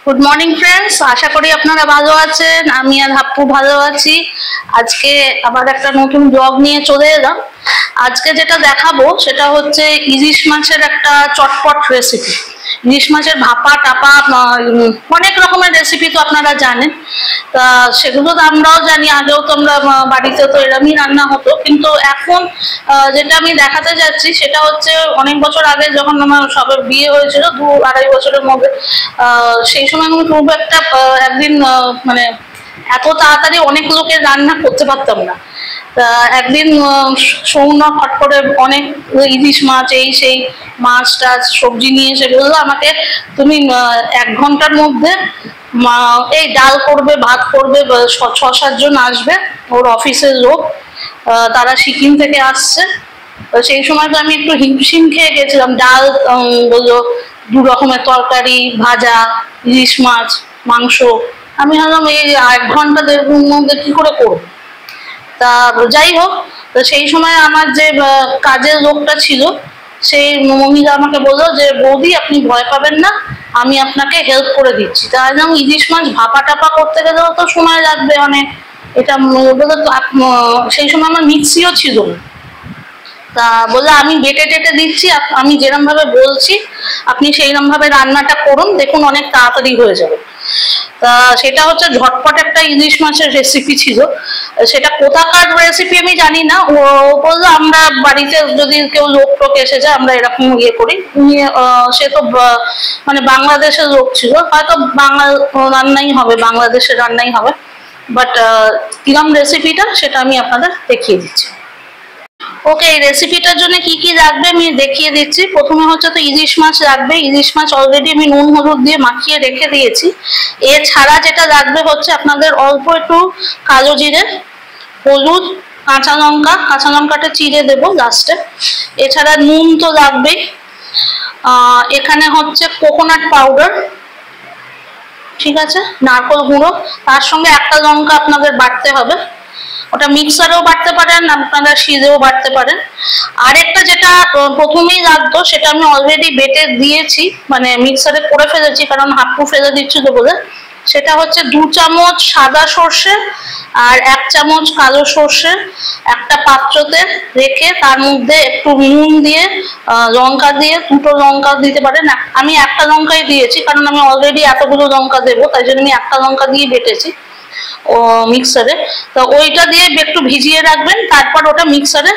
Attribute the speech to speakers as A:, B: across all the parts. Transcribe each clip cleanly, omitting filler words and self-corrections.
A: Good morning friends, আশা করি আপনারা ভালো আছেন। আমি আর হাপ্পু ভালো আছি। আজকে আবার একটা নতুন ব্লগ নিয়ে চলে এলাম। আজকে যেটা দেখাবো সেটা হচ্ছে ইলিশ মাছের একটা চটপট রেসিপি। ইলিশ মাছের ভাপা টাপা অনেক রকমের রেসিপি তো আপনারা জানেন। তা সেগুলো তো আমরাও জানি, আগেও তো আমরা বাড়িতে তো এরমই রান্না হতো, কিন্তু এখন যেটা আমি দেখাতে যাচ্ছি সেটা হচ্ছে অনেক বছর আগে যখন আমার সবের বিয়ে হয়েছিল, 2-2.5 বছরের মধ্যে, সেই সময় আমি খুব একটা একদিন মানে এত তাড়াতাড়ি অনেক লোকের রান্না করতে পারতাম না। তা একদিন সৌম্য হট করে অনেক ইলিশ মাছ এই সেই মাছ টাছ সবজি নিয়ে এসে বললো আমাকে, তুমি 1 ঘন্টার মধ্যে এই ডাল করবে, ভাত করবে, 6-7 জন আসবে, ওর অফিসের লোক, তারা সিকিম থেকে আসছে। সেই সময় তো আমি একটু হিমশিম খেয়ে গেছিলাম। ডাল বললো, 2 রকমের তরকারি, ভাজা, ইলিশ মাছ, মাংস। আমি ভাবলাম এই 1 ঘন্টা মধ্যে কি করে করবো। তা যাই হোক, তো সেই সময় আমার যে কাজের লোকটা ছিল, সেই মহিলা আমাকে বললো যে বৌদি আপনি ভয় পাবেন না, আমি আপনাকে হেল্প করে দিচ্ছি। তা একদম ইলিশ মাছ ভাপা টাপা করতে গেলেও তো সময় লাগবে অনেক। এটা সেই সময় আমার মিক্সিও ছিল না। তা বললো আমি বেটে টেটে দিচ্ছি, আমি যেরকম ভাবে বলছি আপনি সেইরকম ভাবে রান্নাটা করুন, দেখুন অনেক তাড়াতাড়ি হয়ে যাবে। তা সেটা হচ্ছে ঝটপট একটা ইলিশ মাছের রেসিপি ছিল। সেটা কোথাকার রেসিপি আমি জানি না। ও বললো আমরা বাড়িতে যদি কেউ লোক টোক এসে যায় আমরা এরকম ইয়ে করি। সে তো মানে বাংলাদেশের লোক ছিল, হয়তো বাংলা রান্নাই হবে, বাংলাদেশের রান্নাই হবে। বাট কিরম রেসিপিটা সেটা আমি আপনাদের দেখিয়ে দিচ্ছি। ওকে, এই রেসিপিটার জন্য কি কি লাগবে আমি দেখিয়ে দিচ্ছি। প্রথমে হচ্ছে তো ইলিশ মাছ লাগবে। ইলিশ মাছ অলরেডি আমি নুন হলুদ দিয়ে মাখিয়ে রেখে দিয়েছি। এছাড়া যেটা লাগবে হচ্ছে আপনাদের অল্প একটু কালো জিরে, হলুদ, কাঁচা লঙ্কাটা চিড়ে দেবো লাস্টে। এছাড়া নুন তো লাগবেই। এখানে হচ্ছে কোকোনাট পাউডার, ঠিক আছে, নারকেল গুঁড়ো, তার সঙ্গে একটা লঙ্কা আপনাদের বাটতে হবে। ওটা মিক্সারেও বাটতে পারেন, আপনারা শিলেও বাটতে পারেন। আরেকটা যেটা প্রথমেই লাগতো সেটা আমি অলরেডি বেটে দিয়েছি, মানে মিক্সারে করে ফেলেছি, কারণ হাপ্পু ফেলে দিচ্ছিল বলে। সেটা হচ্ছে 2 চামচ সাদা সর্ষে আর 1 চামচ কালো সর্ষে একটা পাত্রতে রেখে তার মধ্যে একটু নুন দিয়ে, লঙ্কা দিয়ে, 2টো লঙ্কা দিতে পারেন। আমি একটা লঙ্কাই দিয়েছি, কারণ আমি অলরেডি এতগুলো লঙ্কা দেবো, তাই জন্য আমি একটা লঙ্কা দিয়ে বেটেছি ও মিক্সারে। তো ওইটা দিয়ে একটু ভিজিয়ে রাখবেন, তারপর ওটা মিক্সারে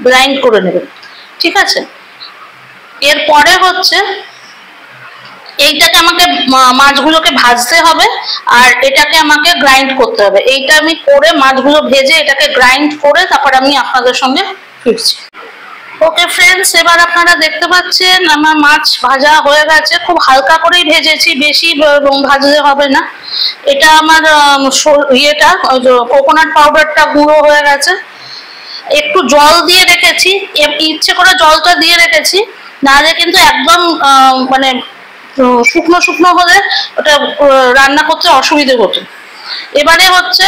A: গ্রাইন্ড করে নেবেন, ঠিক আছে। এরপরে হচ্ছে এইটাকে আমাকে মাছগুলোকে ভাজতে হবে আর এটাকে আমাকে গ্রাইন্ড করতে হবে। এইটা আমি করে মাছগুলো ভেজে এটাকে গ্রাইন্ড করে তারপর আমি আপনাদের সঙ্গে ফিরছি। ওকে ফ্রেন্ডস, এবার আপনারা দেখতে পাচ্ছেন আমার মাছ ভাজা হয়ে গেছে। খুব হালকা করেই ভেজেছি, বেশি ভাজলে হবে না। এটা আমার ইয়েটা কোকোনাট পাউডারটা গুঁড়ো হয়ে গেছে। একটু জল দিয়ে রেখেছি, ইচ্ছে করে জলটা দিয়ে রেখেছি, নাহলে কিন্তু একদম মানে শুকনো শুকনো হলে ওটা রান্না করতে অসুবিধে হতো। এবারে হচ্ছে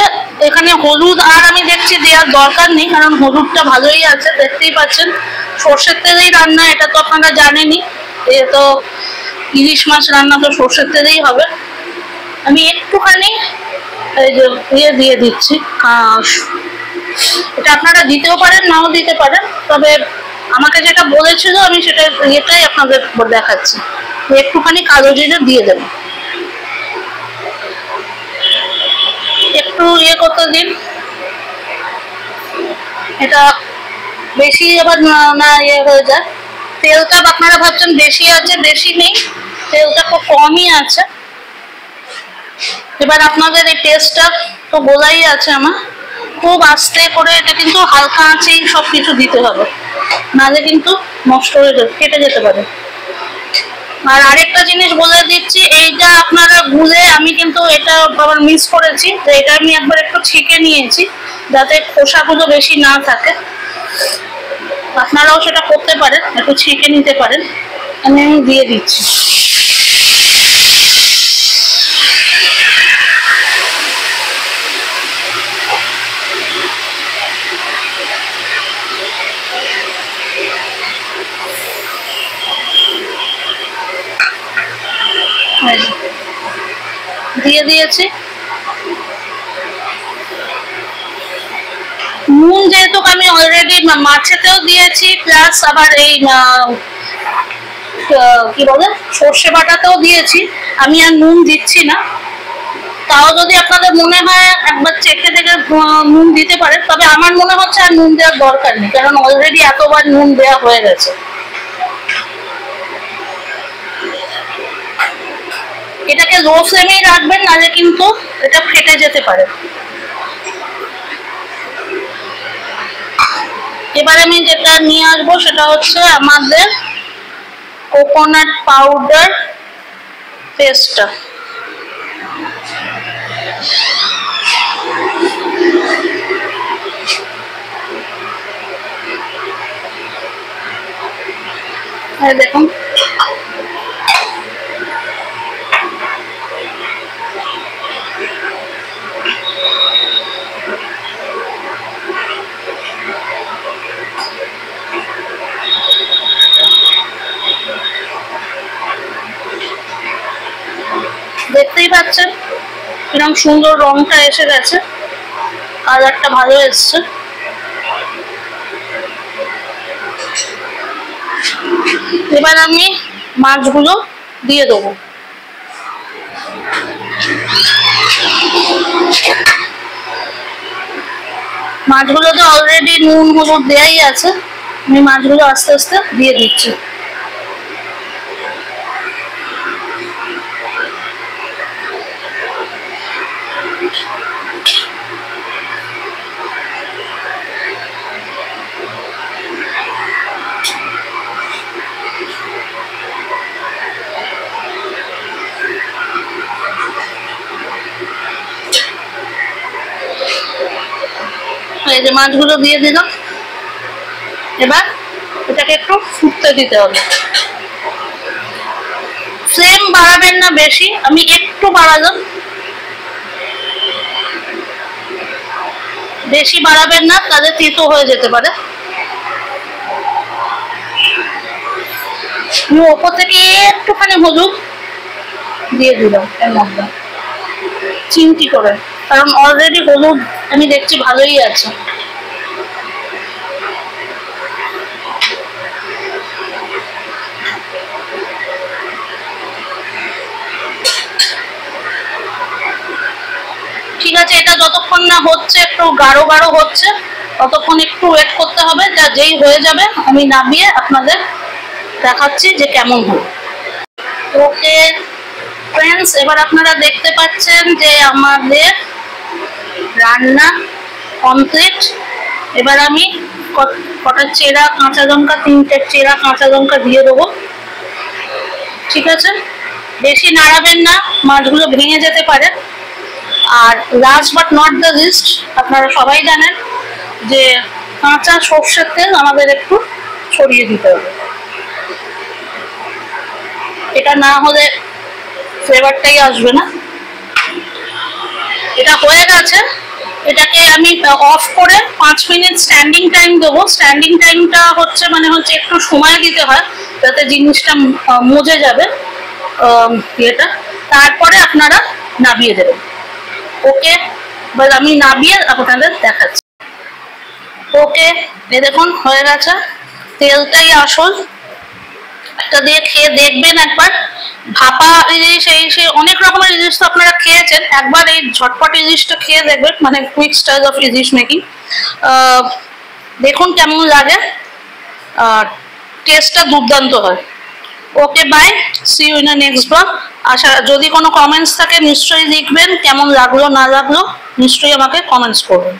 A: এখানে হলুদ আর আমি দেখছি দেওয়ার দরকার নেই, কারণ হলুদটা ভালোই আছে, দেখতেই পাচ্ছেন। সর্ষের তেলেই রান্না, এটা তো আপনারা জানেনই। এ তো ইলিশ মাছ রান্না তো সর্ষের তেলেই হবে। আমি একটুখানি এই যে ইয়ে দিয়ে দিচ্ছি, এটা আপনারা দিতেও পারেন নাও দিতে পারেন, তবে আমাকে যেটা বলেছিল আমি সেটা ইয়েটাই আপনাদের দেখাচ্ছি। একটুখানি কালো জিরে দিয়ে দেবো, একটু ইয়ে করতে দিন। এটা বেশি আবার না ইয়ে হয়ে যায়। তেলটা আপনারা ভাবছেন বেশি আছে, বেশি নেই, তেলটা খুব কমই আছে। এবার আপনাদের এই টেস্টটা তো বলাই আছে আমার, খুব আস্তে করে এটা কিন্তু হালকা আঁচেই সবকিছু দিতে হবে, নাহলে কিন্তু নষ্ট হয়ে যাবে, কেটে যেতে পারে। আর আরেকটা জিনিস বলে দিচ্ছি, এইটা আপনারা ভুলে আমি কিন্তু এটা আবার মিস করেছি, তো এটা আমি একবার একটু ছেঁকে নিয়েছি যাতে খোসাগুলো বেশি না থাকে। আপনারাও সেটা করতে পারেন, একটু ছেঁকে নিতে পারেন। আমি দিয়ে দিচ্ছি। দিয়ে দিয়েছি। নুন যেহেতু আমি অলরেডি মাছেতেও দিয়েছি, প্লাস আবার এই কি বলে সর্ষে বাটাতেও দিয়েছি, আমি আর নুন দিচ্ছি না। তাও যদি আপনাদের মনে হয় একবার চেখে দেখে নুন দিতে পারেন, তবে আমার মনে হচ্ছে আর নুন দেওয়ার দরকার নেই, কারণ অলরেডি এতবার নুন দেওয়া হয়ে গেছে। এটাকে লো ফ্লেমেই রাখবেন, নাহলে কিন্তু এটা ফেটে যেতে পারে। এবার আমি যেটা নিয়ে আসবো সেটা হচ্ছে আমাদের কোকোনাট পাউডার পেস্টটা। দেখুন দেখতেই পাচ্ছেন কিরকম সুন্দর রংটা এসে গেছে, কালারটা ভালো এসছে। এবার আমি মাছগুলো দিয়ে দেবো। মাছগুলোতে অলরেডি নুন হলুদ দেয়াই আছে, আমি মাছগুলো আস্তে আস্তে দিয়ে দিচ্ছি। এই যে মাছগুলো দিয়ে দিলাম। এবার এটাকে একটু ফুটতে দিতে হবে। ফ্লেম বাড়াবেন না বেশি, আমি একটু বাড়ালাম, বেশি বাড়াবেন না, তাহলে তেতো হয়ে যেতে পারে। আমি ওপর থেকে একটুখানি হলুদ দিয়ে দিলাম এর মধ্যে চিমটি করে, কারণ অলরেডি হলুদ আমি দেখছি ভালোই আছে। ঠিক আছে, এটা যতক্ষণ না হচ্ছে একটু গাঢ় গাঢ় হচ্ছে ততক্ষণ একটু ওয়েট করতে হবে। যা যেই হয়ে যাবে আমি নামিয়ে আপনাদের দেখাচ্ছি যে কেমন হবে। ওকে ফ্রেন্ডস, এবার আপনারা দেখতে পাচ্ছেন যে আমাদের রান্না কমপ্লিট। এবার আমি কটা চেরা কাঁচা লঙ্কা, 3টে চেরা কাঁচা লঙ্কা দিয়ে দেবো। ঠিক আছে, বেশি নাড়াবেন না, মাছগুলো ভেঙে যেতে পারে। আর last but not the least, আপনারা সবাই জানেন যে কাঁচা সর্ষের তেল আমাদের একটু ছড়িয়ে দিতে হবে। এটা না হলে ফ্লেভারটাই আসবে না। এটা হয়ে গেছে, এটাকে আমি অফ করে 5 মিনিট স্ট্যান্ডিং টাইম দেবো। স্ট্যান্ডিং টাইমটা হচ্ছে একটু সময় দিতে হয় যাতে জিনিসটা মজে যাবে ইয়েটা, তারপরে আপনারা নামিয়ে দেবেন। ওকে, এবার আমি নামিয়ে আপনাদের দেখাচ্ছি। ওকে, এই দেখুন হয়ে গেছে, তেলটাই আসল। একটা দিয়ে খেয়ে দেখবেন একবার। ভাপা ইলিশ, সেই অনেক রকমের ইলিশ তো আপনারা খেয়েছেন, একবার এই ঝটপট ইলিশটা খেয়ে দেখবেন, quick style of ilish making. দেখুন কেমন লাগে, আর টেস্টটা দুর্দান্ত হয়। Okay bye, see you in a next blog. যদি কোনো কমেন্টস থাকে নিশ্চয়ই লিখবেন, কেমন লাগলো না লাগলো নিশ্চয়ই আমাকে কমেন্টস করবেন।